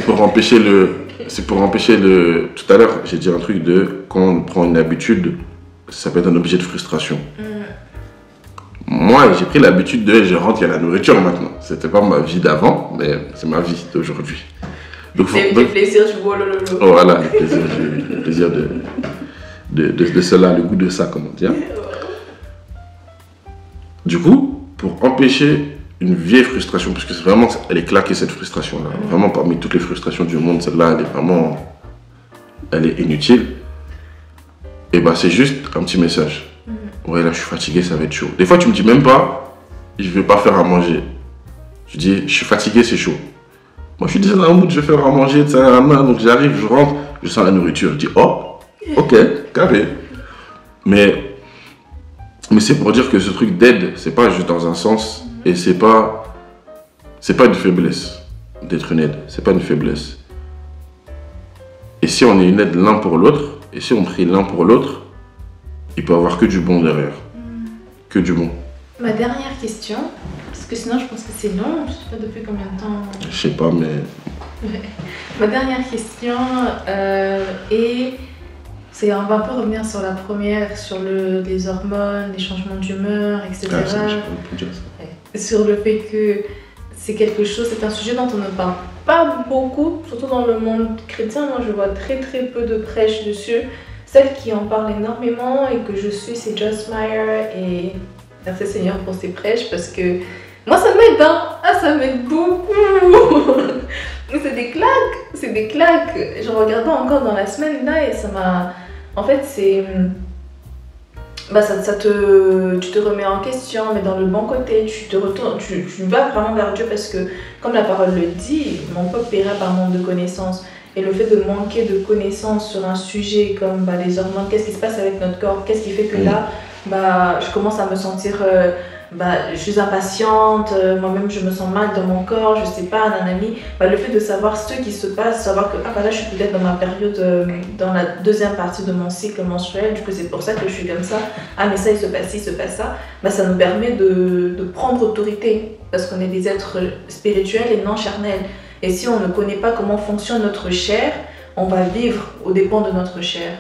pour empêcher le. Tout à l'heure, j'ai dit un truc de quand on prend une habitude, ça peut être un objet de frustration. Moi, j'ai pris l'habitude de je rentre, il y a la nourriture maintenant. C'était pas ma vie d'avant, mais c'est ma vie d'aujourd'hui. Donc, le plaisir du bolololo. Oh, voilà, le plaisir de cela, le goût de ça, comment dire. Du coup, pour empêcher une vieille frustration, parce que c'est vraiment, elle est claquée cette frustration-là. Vraiment, parmi toutes les frustrations du monde, celle-là, elle est inutile. Et bah, c'est juste un petit message. Ouais, là, je suis fatigué, ça va être chaud. Des fois, tu me dis même pas, je vais pas faire à manger. Je dis, je suis fatigué, c'est chaud. Moi, je suis déjà dans le mood, je vais faire à manger, donc j'arrive, je rentre, je sens la nourriture. Je dis, oh, ok, carré. Mais c'est pour dire que ce truc d'aide, c'est pas juste dans un sens, et c'est pas une faiblesse d'être une aide, c'est pas une faiblesse. Et si on est une aide l'un pour l'autre, et si on prie l'un pour l'autre, il peut y avoir que du bon derrière. Que du bon. Ma dernière question, parce que sinon je pense que c'est long, je sais pas depuis combien de temps. Je sais pas, mais... Ouais. Ma dernière question on va un peu revenir sur la première, sur les hormones, les changements d'humeur, etc. Ah, ça, je peux dire ça. Ouais. Sur le fait que c'est un sujet dont on ne parle pas beaucoup, surtout dans le monde chrétien. Moi, je vois très très peu de prêches dessus. Celle qui en parle énormément et que je suis, c'est Joyce Meyer, et merci Seigneur pour ses prêches, parce que moi ça m'aide, hein. Ah, ça m'aide beaucoup. C'est des claques. Je regardais encore dans la semaine là et ça m'a... En fait, c'est... tu te remets en question, mais dans le bon côté, tu vas vraiment vers Dieu, parce que, comme la parole le dit, mon peuple paiera par manque de connaissances. Et le fait de manquer de connaissances sur un sujet comme les hormones, qu'est-ce qui se passe avec notre corps, qu'est-ce qui fait que là, je commence à me sentir, je suis impatiente, moi-même je me sens mal dans mon corps, je sais pas, nanani. Le fait de savoir ce qui se passe, savoir que là je suis peut-être dans ma période, dans la deuxième partie de mon cycle menstruel, du coup c'est pour ça que je suis comme ça, mais ça il se passe ci, il se passe ça, ça nous permet de prendre autorité, parce qu'on est des êtres spirituels et non charnels. Et si on ne connaît pas comment fonctionne notre chair, on va vivre aux dépens de notre chair.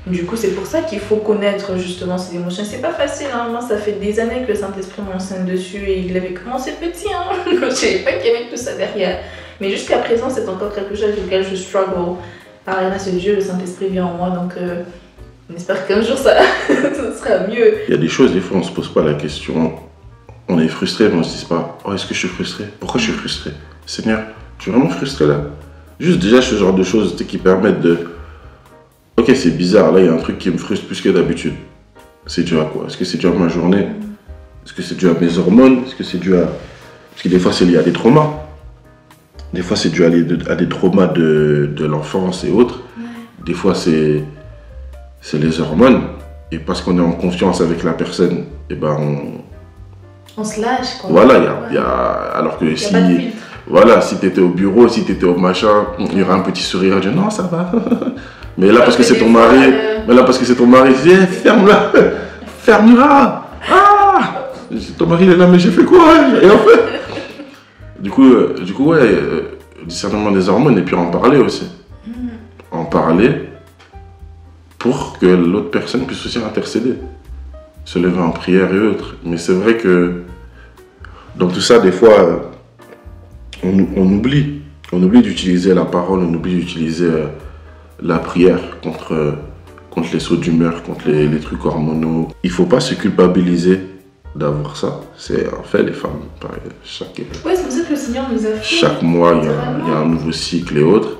Du coup, c'est pour ça qu'il faut connaître justement ces émotions. C'est pas facile, hein. Moi, ça fait des années que le Saint-Esprit m'enseigne dessus, et il avait commencé petit, hein. Je savais pas qu'il y avait tout ça derrière. Mais jusqu'à présent, c'est encore quelque chose avec lequel je struggle. Par la grâce de Dieu, le Saint-Esprit vient en moi, donc on espère qu'un jour ça sera mieux. Il y a des choses, des fois, on se pose pas la question. On est frustré, mais on se dit pas, oh, est-ce que je suis frustré? Pourquoi je suis frustré? Seigneur, tu es vraiment frustré là? Juste déjà ce genre de choses qui permettent de... Ok, c'est bizarre, là il y a un truc qui me frustre plus que d'habitude. C'est dû à quoi? Est-ce que c'est dû à ma journée? Est-ce que c'est dû à mes hormones? Est-ce que c'est dû à... Parce que des fois c'est lié à des traumas. Des fois c'est dû à des traumas de l'enfance et autres. Des fois c'est les hormones. Et parce qu'on est en confiance avec la personne, et on se lâche, quoi. Voilà, alors que si... Voilà, si tu étais au bureau, si tu étais au machin, il y aura un petit sourire, je dis non, ça va. Mais là, parce que c'est ton mari, je dis, ferme-la, ferme-la. Ah, ton mari il est là, mais j'ai fait quoi? Et en fait, du coup, ouais, discernement des hormones, et puis en parler aussi. En parler pour que l'autre personne puisse aussi intercéder, se lever en prière et autres. Mais c'est vrai que dans tout ça, des fois, on oublie d'utiliser la parole, on oublie d'utiliser la prière contre les sauts d'humeur, contre les trucs hormonaux. Il ne faut pas se culpabiliser d'avoir ça. C'est en fait les femmes. C'est pour ça que le Seigneur nous a fait. Chaque mois, il y a un nouveau cycle et autres.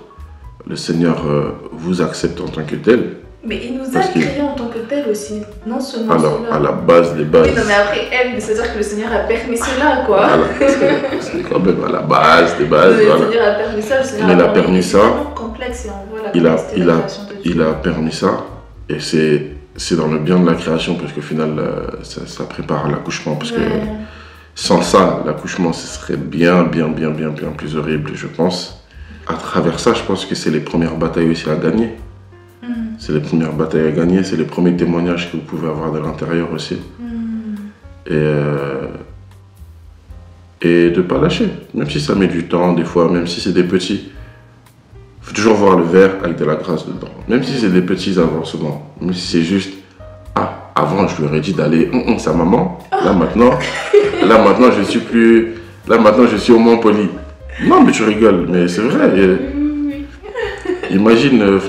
Le Seigneur vous accepte en tant que tel. Mais il nous a créés en tant que tel aussi, non seulement alors, cela. À la base des bases. Oui, non, mais après, c'est-à-dire que le Seigneur a permis cela, quoi. Voilà, c'est quand même à la base des bases. Le Seigneur a permis ça, le Seigneur a permis ça. C'est tellement complexe et on voit la complexité de la création de Dieu. Il a permis ça, et c'est dans le bien de la création, parce qu'au final, ça prépare l'accouchement. Parce que sans ça, l'accouchement, ce serait bien plus horrible, je pense. À travers ça, je pense que c'est les premières batailles aussi à gagner. C'est les premières batailles à gagner, c'est les premiers témoignages que vous pouvez avoir de l'intérieur aussi. Et de ne pas lâcher, même si ça met du temps, des fois, même si c'est des petits. Il faut toujours voir le verre avec de la grâce dedans. Même si c'est des petits avancements, même si c'est juste, avant je lui aurais dit d'aller sa maman, là maintenant je suis plus, là maintenant je suis au moins poli. Non mais tu rigoles, mais c'est vrai. Imagine,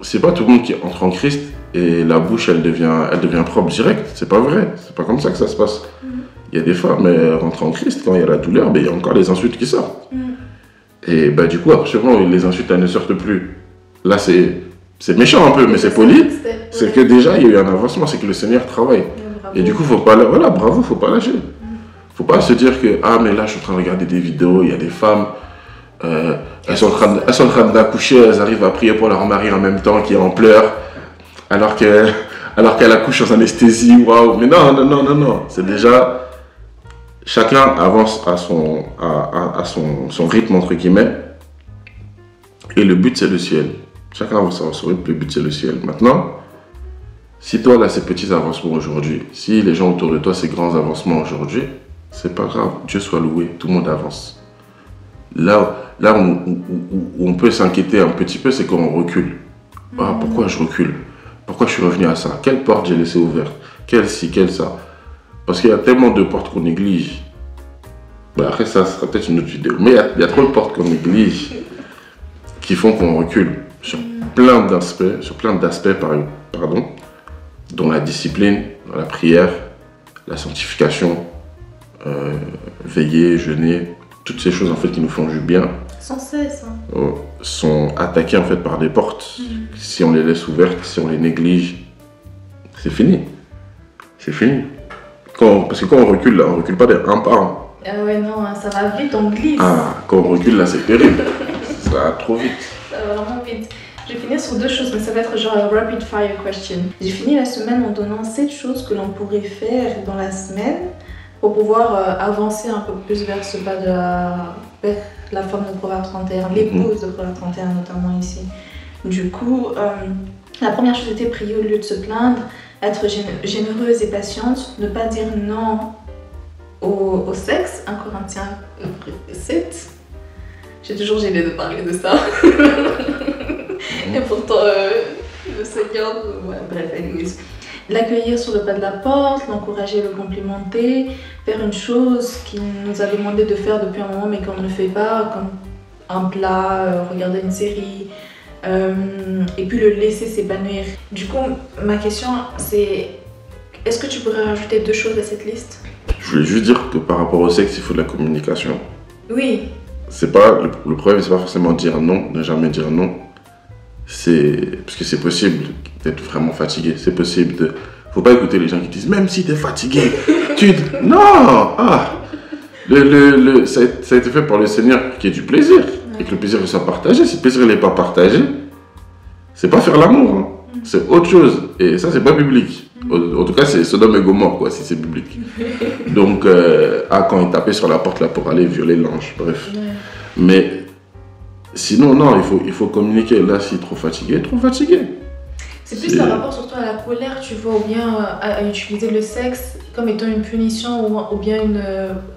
c'est pas tout le monde qui entre en Christ et la bouche elle devient propre direct. C'est pas vrai, c'est pas comme ça que ça se passe. Il y a des femmes, elles rentrent en Christ, quand il y a la douleur, il y a encore les insultes qui sortent. Et du coup, actuellement, les insultes elles ne sortent plus. Là c'est méchant un peu, mais c'est poli. C'est que déjà il y a eu un avancement, c'est que le Seigneur travaille. Et du coup, faut pas lâcher. Faut pas se dire que, ah, mais là, je suis en train de regarder des vidéos, il y a des femmes, elles sont en train d'accoucher, elles arrivent à prier pour leur mari en même temps, qui est en pleurs, alors qu'elle accouche en anesthésie, waouh. Mais non, non, non, non, non. C'est déjà, chacun avance à son rythme, entre guillemets, et le but, c'est le ciel. Chacun avance à son rythme, le but, c'est le ciel. Maintenant, si toi, là, ces petits avancements aujourd'hui, si les gens autour de toi, ces grands avancements aujourd'hui, c'est pas grave, Dieu soit loué, tout le monde avance. Là où on peut s'inquiéter un petit peu, c'est quand on recule. Ah, pourquoi je recule? Pourquoi je suis revenu à ça? Quelle porte j'ai laissé ouverte? Quelle ci, quelle ça? Parce qu'il y a tellement de portes qu'on néglige. Bah, après, ça sera peut-être une autre vidéo. Mais il y a trop de portes qu'on néglige qui font qu'on recule sur plein d'aspects, pardon, dont la discipline, la prière, la sanctification, veiller, jeûner, toutes ces choses en fait qui nous font du bien. Sans cesse. Hein. Sont attaquées en fait par des portes. Si on les laisse ouvertes, si on les néglige, c'est fini. C'est fini. Parce que quand on recule, là, on recule pas d'un pas. Hein. Ah ouais, non, ça va vite, on glisse. Ah, quand on recule, là, c'est terrible. Ça va trop vite. Ça va vraiment vite. Je vais finir sur 2 choses, mais ça va être genre rapid fire question. J'ai fini la semaine en donnant 7 choses que l'on pourrait faire dans la semaine pour pouvoir avancer un peu plus vers ce pas vers la femme de Proverbe 31, l'épouse de Proverbe 31 notamment ici. Du coup, la première chose était prier au lieu de se plaindre, être généreuse et patiente, ne pas dire non au sexe, 1 Corinthiens 7. J'ai toujours gêné de parler de ça. Et pourtant, le Seigneur, ouais, bref, anyways. L'accueillir sur le pas de la porte, l'encourager, le complimenter, faire une chose qu'il nous a demandé de faire depuis un moment mais qu'on ne fait pas, comme un plat, regarder une série, et puis le laisser s'épanouir. Du coup, ma question c'est, est-ce que tu pourrais rajouter 2 choses à cette liste? Je voulais juste dire que par rapport au sexe, il faut de la communication. Oui. C'est pas, le problème, c'est pas forcément dire non, ne jamais dire non. Parce que c'est possible d'être vraiment fatigué. C'est possible de... Faut pas écouter les gens qui disent, même si t'es fatigué, Non. Ça a été fait par le Seigneur qui ait du plaisir. Et que le plaisir soit partagé. Si le plaisir n'est pas partagé, c'est pas faire l'amour. Hein. C'est autre chose. Et ça, c'est pas biblique. En tout cas, c'est Sodome et Gomorrhe, quoi, si c'est biblique. Donc, quand il tapait sur la porte là pour aller violer l'ange, bref. Mais sinon, non, il faut communiquer. Là, s'il est trop fatigué, C'est plus par rapport surtout à la colère, tu vois, ou bien à utiliser le sexe comme étant une punition ou bien une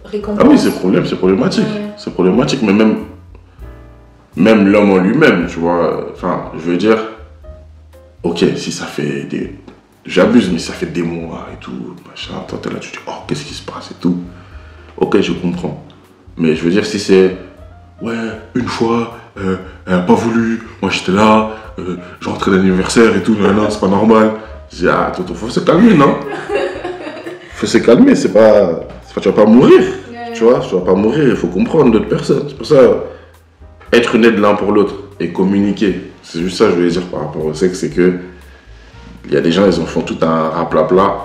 récompense. Ah oui, c'est problématique. Ouais. C'est problématique, mais même l'homme en lui-même, tu vois. Enfin, je veux dire, ok, si ça fait des... J'abuse, mais ça fait des mois et tout, machin. Toi, t'es là, tu te dis, oh, qu'est-ce qui se passe et tout. Ok, je comprends. Mais je veux dire, si c'est... Ouais, une fois, elle n'a pas voulu, moi j'étais là, je rentrais d'anniversaire et tout, non, c'est pas normal. Je dis, ah, Toto, faut se calmer, non? Faut se calmer, c'est pas, tu vas pas mourir, tu vois, tu vas pas mourir, il faut comprendre d'autres personnes. C'est pour ça, être une aide l'un pour l'autre et communiquer, c'est juste ça que je voulais dire par rapport au sexe, c'est que il y a des gens, ils en font tout un raplapla,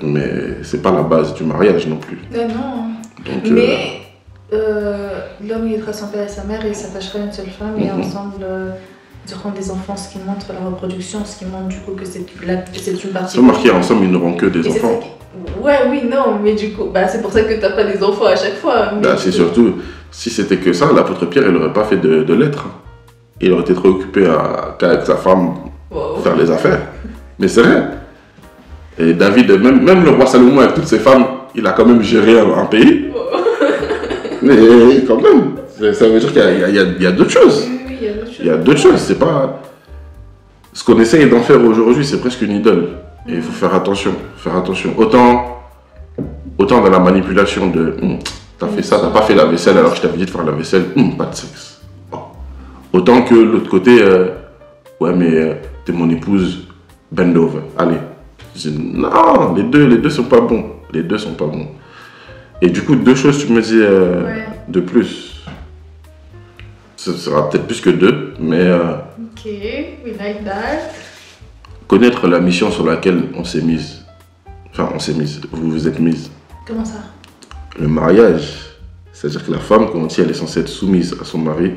mais c'est pas la base du mariage non plus. Non. Donc, mais... l'homme il sera son père et sa mère et il s'attachera à une seule femme et ensemble ils auront des enfants, ce qui montre la reproduction, ce qui montre du coup que c'est une partie. C'est marqué ensemble, ils n'auront que des enfants. Ouais, oui, non, mais du coup, c'est pour ça que t'as pas des enfants à chaque fois. C'est surtout, si c'était que ça, l'apôtre Pierre il n'aurait pas fait de lettres. Il aurait été trop occupé qu'avec sa femme faire les affaires. Mais c'est vrai. Et David, même le roi Salomon avec toutes ses femmes, il a quand même géré un pays. Mais quand même, ça veut dire qu'il y a d'autres choses. Oui, il y a d'autres choses. C'est pas... Ce qu'on essaye d'en faire aujourd'hui, c'est presque une idole. Et il faut faire attention. Autant dans la manipulation de t'as fait ça, t'as pas fait la vaisselle alors que je t'avais dit de faire la vaisselle, pas de sexe. Oh. Autant que l'autre côté, ouais, mais t'es mon épouse, bend over. Allez. Je dis, non, les deux sont pas bons. Et du coup, 2 choses, tu me dis de plus. Ce sera peut-être plus que 2, mais... Ok, we like that. Connaître la mission sur laquelle on s'est mise. Enfin, vous vous êtes mise. Comment ça? Le mariage, c'est-à-dire que la femme, quand on dit elle est censée être soumise à son mari,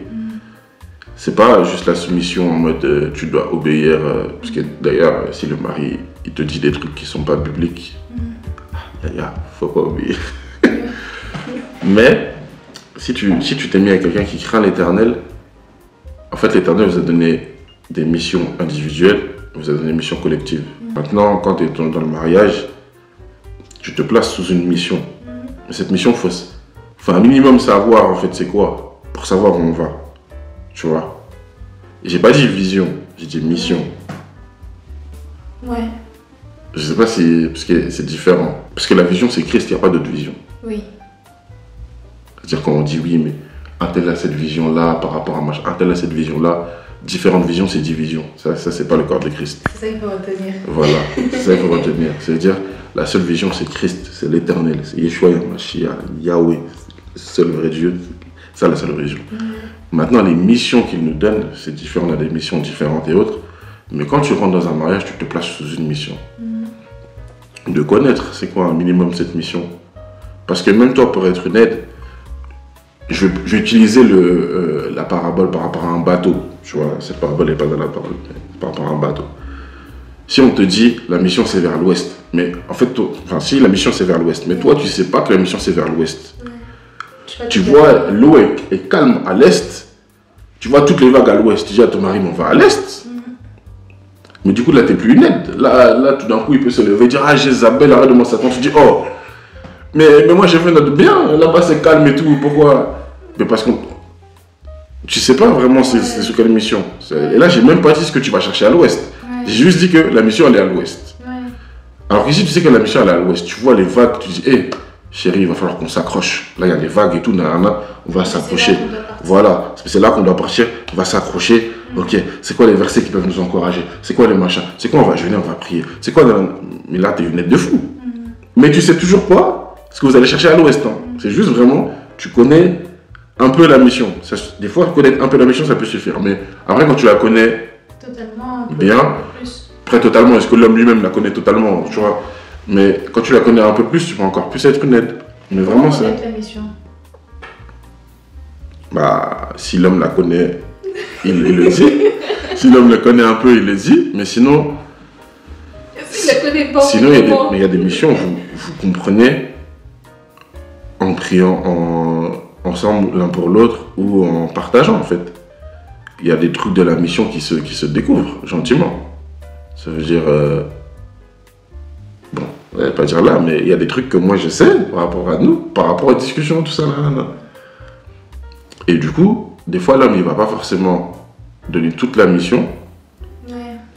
c'est pas juste la soumission en mode tu dois obéir, parce que d'ailleurs, si le mari il te dit des trucs qui sont pas bibliques, faut pas obéir. Mais si tu t'es mis avec quelqu'un qui craint l'Éternel, en fait l'Éternel vous a donné des missions individuelles, vous a donné des missions collectives. Maintenant, quand tu es dans le mariage, tu te places sous une mission. Mais cette mission, faut un minimum savoir en fait c'est quoi, pour savoir où on va. Tu vois. Et j'ai pas dit vision, j'ai dit mission. Ouais. Je sais pas si, parce que c'est différent. Parce que la vision c'est Christ, il n'y a pas d'autre vision. Oui. C'est-à-dire quand on dit oui, mais un tel a cette vision-là par rapport à machin, un tel a cette vision-là, différentes visions, c'est division. Ça c'est pas le corps de Christ. C'est ça qu'il faut retenir. Voilà, c'est ça qu'il faut retenir. C'est-à-dire, la seule vision, c'est Christ, c'est l'Éternel, c'est Yeshua, Mashiach, Yahweh, c'est le vrai Dieu. C'est ça la seule vision. Maintenant, les missions qu'il nous donne, c'est différent, on a des missions différentes et autres. Mais quand tu rentres dans un mariage, tu te places sous une mission. De connaître, c'est quoi un minimum cette mission? Parce que même toi, pour être une aide, je vais utiliser la parabole par rapport à un bateau. Tu vois, cette parabole n'est pas dans la parole, par rapport à un bateau. Si on te dit la mission c'est vers l'ouest, mais en fait, si la mission c'est vers l'ouest, mais toi tu sais pas que la mission c'est vers l'ouest. Tu vois l'eau est calme à l'est, tu vois toutes les vagues à l'ouest, tu dis à ton mari mais on va à l'est. Mais du coup là t'es plus une aide. Là tout d'un coup il peut se lever et dire ah Jézabel arrête de m'en s'attendre. Tu dis oh mais moi j'ai fait notre bien, là-bas c'est calme et tout, pourquoi? Mais parce que tu sais pas vraiment c'est sur quelle mission. Et là j'ai même pas dit ce que tu vas chercher à l'ouest. J'ai juste dit que la mission elle est à l'ouest. Alors qu'ici tu sais que la mission elle est à l'ouest, tu vois les vagues, tu dis hé chérie il va falloir qu'on s'accroche. Là il y a les vagues et tout, on va s'accrocher. Voilà, c'est là qu'on doit partir, on va s'accrocher. Ok, c'est quoi les versets qui peuvent nous encourager? C'est quoi les machins? C'est quoi on va jeûner, on va prier? C'est quoi mais là t'es une aide de fou. Mais tu sais toujours pas ce que vous allez chercher à l'ouest. Hein. C'est juste vraiment, tu connais un peu la mission. Des fois connaître un peu la mission ça peut suffire. Mais après quand tu la connais totalement, bien, après totalement, est-ce que l'homme lui-même la connaît totalement, tu vois? Mais quand tu la connais un peu plus, tu peux encore plus être une aide. Mais vraiment c'est... la mission. Bah, si l'homme la connaît, il le dit. Si l'homme le connaît un peu, il le dit. Mais sinon... S'il la connaît pas, sinon, il y a des missions, vous comprenez en priant ensemble l'un pour l'autre ou en partageant en fait. Il y a des trucs de la mission qui se découvrent gentiment. Ça veut dire... bon, je vais pas dire là, mais il y a des trucs que moi je sais par rapport à nous, par rapport aux discussions, tout ça. Là. Et du coup, des fois l'homme il va pas forcément donner toute la mission.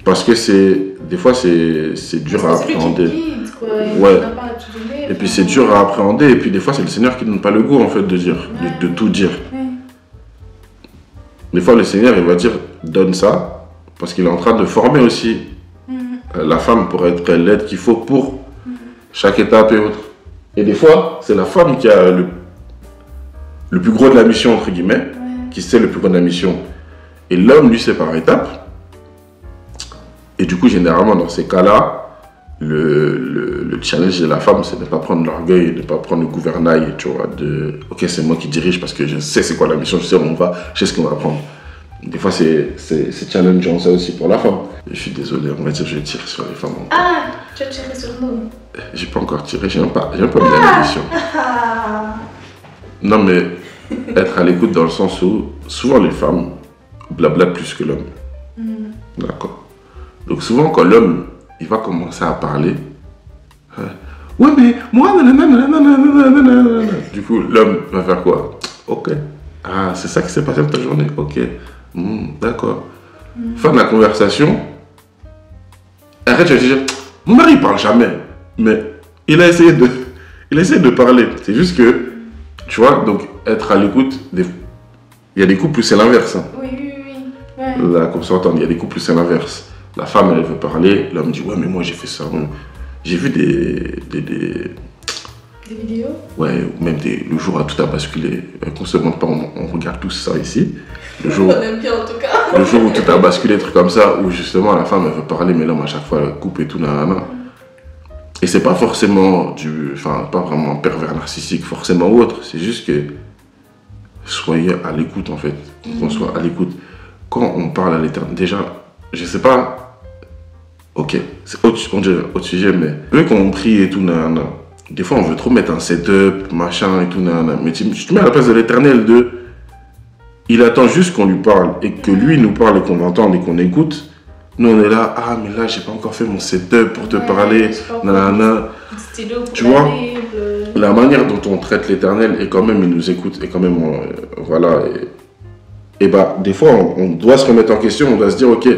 Parce que des fois c'est dur à appréhender. Ouais. Et puis c'est dur à appréhender. Et puis des fois c'est le Seigneur qui ne donne pas le goût en fait de dire, de tout dire. Des fois le Seigneur il va dire donne ça parce qu'il est en train de former aussi la femme pour être l'aide qu'il faut pour chaque étape et autre. Et des fois c'est la femme qui a le plus gros de la mission entre guillemets, qui sait le plus gros de la mission. Et l'homme lui c'est par étapes. Et du coup, généralement, dans ces cas-là, le challenge de la femme, c'est de ne pas prendre l'orgueil, de ne pas prendre le gouvernail, tu vois, de « Ok, c'est moi qui dirige parce que je sais c'est quoi la mission, je sais où on va, je sais ce qu'on va prendre. » Des fois, c'est challengeant ça aussi pour la femme. Je suis désolé, on va dire que je tire sur les femmes. Ah, tu as tiré sur nous. J'ai pas encore tiré, j'ai un peu mis la mission. Non, mais être à l'écoute dans le sens où, souvent les femmes blablatent plus que l'homme. D'accord. Donc souvent quand l'homme il va commencer à parler, ouais mais moi du coup l'homme va faire quoi? Ok, ah c'est ça qui s'est passé dans ta journée, ok, d'accord. Fin de la conversation, arrête, je vais dire, mon mari il parle jamais, mais il a essayé de parler, c'est juste que, tu vois, donc être à l'écoute, il y a des couples où c'est l'inverse. Hein. Oui. Ouais. Là, comme ça, il y a des couples où c'est l'inverse. La femme, elle veut parler, l'homme dit, ouais, mais moi j'ai fait ça. J'ai vu des vidéos? Ouais, ou même le jour où tout a basculé. Qu'on se demande pas, on regarde tous ça ici. Le jour, on aime bien en tout cas. Le jour où tout a basculé, des trucs comme ça, où justement la femme, elle veut parler, mais l'homme, à chaque fois, elle coupe et tout, nanana. Et c'est pas forcément pas vraiment un pervers narcissique forcément ou autre, c'est juste que soyez à l'écoute en fait, qu'on soit à l'écoute. Quand on parle à l'Éternel, déjà, je sais pas, ok, c'est autre sujet, mais vu qu'on prie et tout, nanana, des fois on veut trop mettre un setup, machin et tout, nanana, mais tu te mets à la place de l'Éternel il attend juste qu'on lui parle et que lui nous parle et qu'on entende et qu'on écoute. Nous on est là, ah mais là j'ai pas encore fait mon setup pour te parler, nanana. Tu vois, la manière dont on traite l'Éternel et quand même il nous écoute et quand même voilà. Et bah des fois on doit se remettre en question, on doit se dire ok,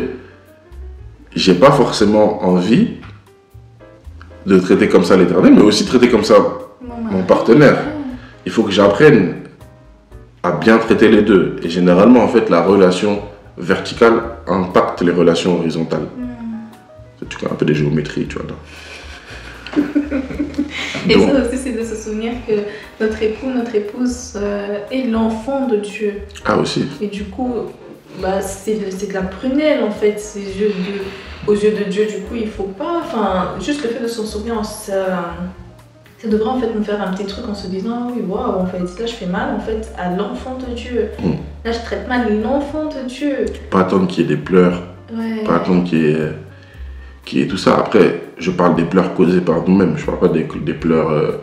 j'ai pas forcément envie de traiter comme ça l'Éternel, mais aussi traiter comme ça mon partenaire. Il faut que j'apprenne à bien traiter les deux. Et généralement en fait la relation verticale impacte les relations horizontales. Tu connais un peu des géométries, tu vois là. Et donc, ça aussi, c'est de se souvenir que notre époux, notre épouse est l'enfant de Dieu. Ah aussi. Et du coup, bah, c'est de la prunelle en fait, aux yeux de Dieu. Du coup, il faut pas, juste le fait de s'en souvenir, ça devrait en fait nous faire un petit truc en se disant, oui, waouh, en fait, là je fais mal en fait à l'enfant de Dieu. Là je traite mal l'enfant de Dieu. Pas attendre qu'il y ait des pleurs, pas attendre qu'il y ait tout ça. Après, je parle des pleurs causées par nous-mêmes, je parle pas des pleurs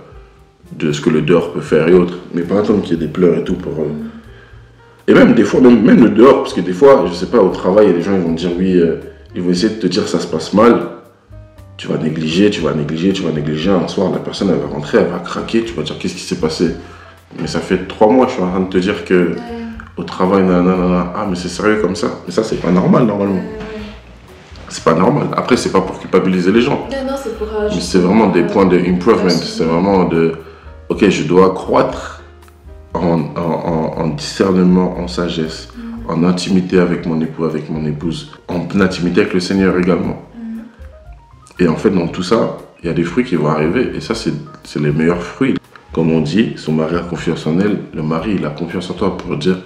de ce que le dehors peut faire et autres, mais pas attendre qu'il y ait des pleurs et tout pour... Et même des fois, même le dehors, parce que des fois, je sais pas, au travail, il y a des gens ils vont dire oui, ils vont essayer de te dire ça se passe mal. Tu vas négliger, un soir la personne elle va rentrer, elle va craquer, tu vas dire qu'est-ce qui s'est passé. Mais ça fait 3 mois je suis en train de te dire que au travail, ah mais c'est sérieux comme ça. Mais ça c'est pas normal normalement. C'est pas normal. Après c'est pas pour culpabiliser les gens. Non, c'est pour... mais c'est vraiment des points d'improvement. C'est vraiment de, ok je dois croître en discernement, en sagesse, en intimité avec mon époux, avec mon épouse, en intimité avec le Seigneur également. Et en fait, dans tout ça, il y a des fruits qui vont arriver. Et ça, c'est les meilleurs fruits. Comme on dit, son mari a confiance en elle. Le mari, il a confiance en toi pour dire,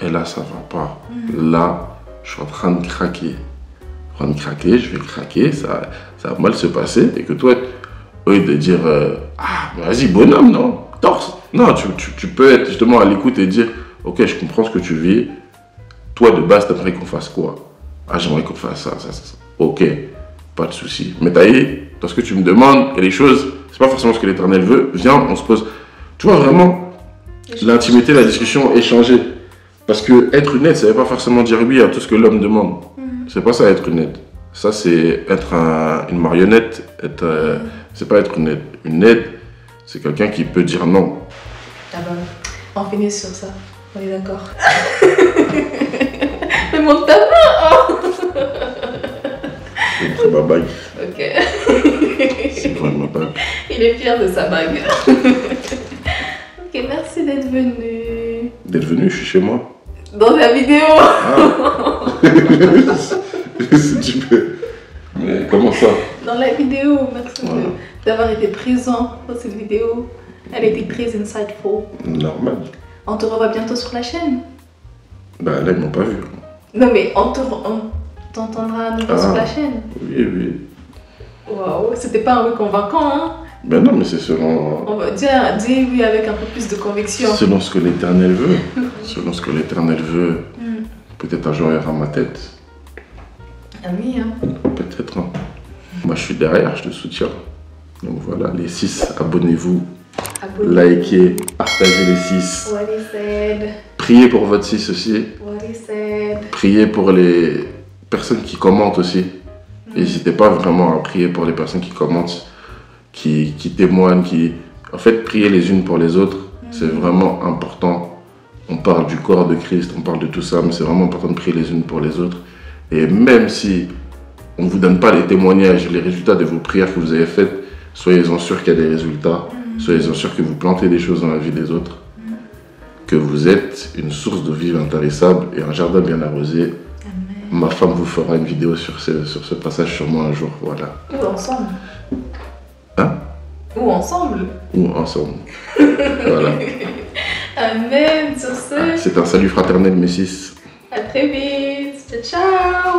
et là, ça va pas. Là, je suis en train de craquer. Je vais craquer, ça va mal se passer. Et que toi, au lieu de dire, ah, vas-y, bonhomme, non, torse. Non, tu peux être justement à l'écoute et dire, ok, je comprends ce que tu vis. Toi, de base, t'aimerais qu'on fasse quoi? Ah, j'aimerais qu'on fasse ça. Ok. Pas de souci. Mais taillé, dans ce que tu me demandes, il y a des choses, c'est pas forcément ce que l'Éternel veut. Viens, on se pose. Tu vois vraiment l'intimité, la discussion, échanger. Parce que être une aide, ça veut pas forcément dire oui à tout ce que l'homme demande. C'est pas ça être une aide. Ça c'est être une marionnette. C'est pas être une aide. Une aide, c'est quelqu'un qui peut dire non. Ah bah, on finit sur ça. On est d'accord. Mais monte ta main. C'est ma bague. Ok. C'est vraiment ma bague. Il est fier de sa bague. Ok, merci d'être venu. D'être venu, je suis chez moi. Dans la vidéo. Ah. Si tu peux. Mais comment ça? Dans la vidéo, merci d'avoir été présent dans cette vidéo. Elle était très insightful. Normal. On te revoit bientôt sur la chaîne. Bah là, ils m'ont pas vu. Non mais on t'entendra à nouveau sur la chaîne. Oui. Waouh, c'était pas un oui convaincant, hein? Ben non, mais c'est selon... On va dire oui avec un peu plus de conviction. Selon ce que l'Éternel veut. Selon ce que l'Éternel veut. Peut-être un jour il y aura ma tête. Ah oui, hein? Peut-être. Hein. Moi je suis derrière, je te soutiens. Donc voilà, les 6, abonnez-vous. Likez, partagez les 6. What he said. Priez pour votre 6 aussi. What he said. Priez pour les personnes qui commentent aussi. N'hésitez pas vraiment à prier pour les personnes qui commentent, qui témoignent, En fait, priez les unes pour les autres. C'est vraiment important. On parle du corps de Christ, on parle de tout ça, mais c'est vraiment important de prier les unes pour les autres. Et même si on ne vous donne pas les témoignages, les résultats de vos prières que vous avez faites, soyez-en sûrs qu'il y a des résultats. Soyez-en sûrs que vous plantez des choses dans la vie des autres. Que vous êtes une source de vie intarissable et un jardin bien arrosé. Ma femme vous fera une vidéo sur ce passage sûrement un jour, voilà. Ou ensemble. Hein? Ou ensemble. Ou ensemble. Voilà. Amen, sur ce. C'est un salut fraternel, mes 6. À très vite. Ciao.